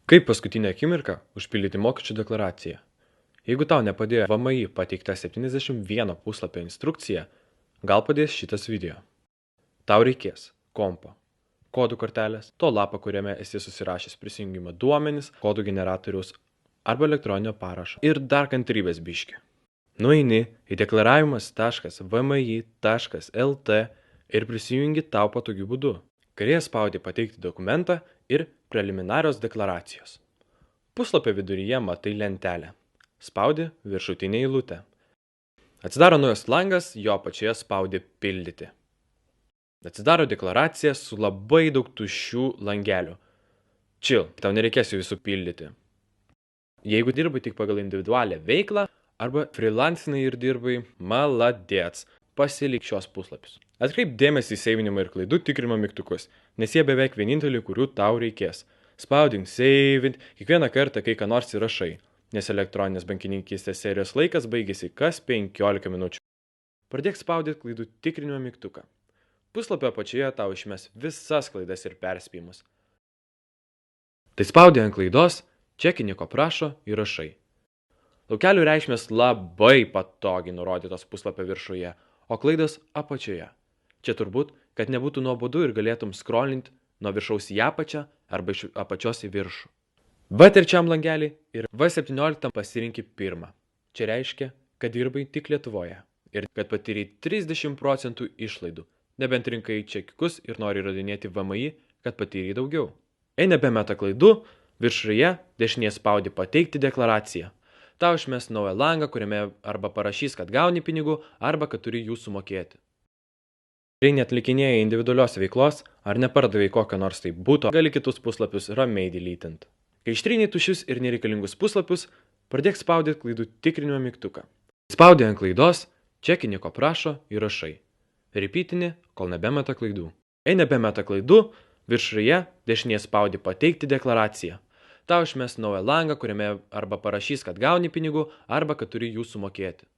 Kaip paskutinę akimirką užpildyti mokesčių deklaraciją? Jeigu tau nepadėjo VMI pateikta 71 puslapio instrukcija, gal padės šitas video. Tau reikės kompo, kodų kortelės, to lapo, kuriame esi susirašęs prisijungimo duomenis, kodų generatoriaus arba elektroninio parašo ir dar kantrybės biškį. Nueini į deklaravimas.vmi.lt ir prisijungi tau patogiu būdu. Kairėje spaudi pateikti dokumentą ir preliminarios deklaracijos. Puslapio viduryje matai lentelę. Spaudi viršutinę eilutę. Atsidaro naujas langas, jo apačioje spaudi pildyti. Atsidaro deklaracija su labai daug tuščių langelių. Chill, tau nereikės jų visų pildyti. Jeigu dirbai tik pagal individualią veiklą arba freelancinai ir dirbai, maladėts, pasilik šios puslapius. Atkreip dėmesį į seivinimą ir klaidų tikrinimo mygtukus, nes jie beveik vieninteliai, kurių tau reikės. Spaudink seivint kiekvieną kartą, kai ką nors įrašai, nes elektroninės bankininkystės serijos laikas baigėsi kas 15 minučių. Pradėk spaudyti klaidų tikrinimo mygtuką. Puslapio apačioje tau išmes visas klaidas ir perspėjimus. Tai spaudi ant klaidos, čekinį ko prašo įrašai. Laukelių reikšmės labai patogiai nurodytos puslapio viršuje, o klaidos apačioje. Čia turbūt, kad nebūtų nuobodu ir galėtum scrollinti nuo viršaus į apačią arba iš apačios į viršų. V3 langelį ir V17 pasirinki pirmą. Čia reiškia, kad dirbai tik Lietuvoje ir kad patyrei 30% išlaidų, nebent rinkai čekiukus ir nori įrodinėti VMI, kad patyrei daugiau. Jei nebemeta klaidų, viršuje dešinėje spaudi pateikti deklaraciją. Tau išmes naują langą, kuriame arba parašys, kad gauni pinigų, arba kad turi jų sumokėti. Jei neatlikinėjai individualios veiklos ar nepardavai kokio nors tai būto, gali kitus puslapius ramiai deletinti. Kai ištrynei tuščius ir nereikalingus puslapius, pradėk spaudyti klaidų tikrinimo mygtuką. Spaudi ant klaidos, čekinį ko prašo įrašai. Repeatini, kol nebemeta klaidų. Jei nebemeta klaidų, viršuje dešinėje spaudi pateikti deklaraciją. Tau išmes naują langą, kuriame arba parašys, kad gauni pinigų, arba kad turi jų sumokėti.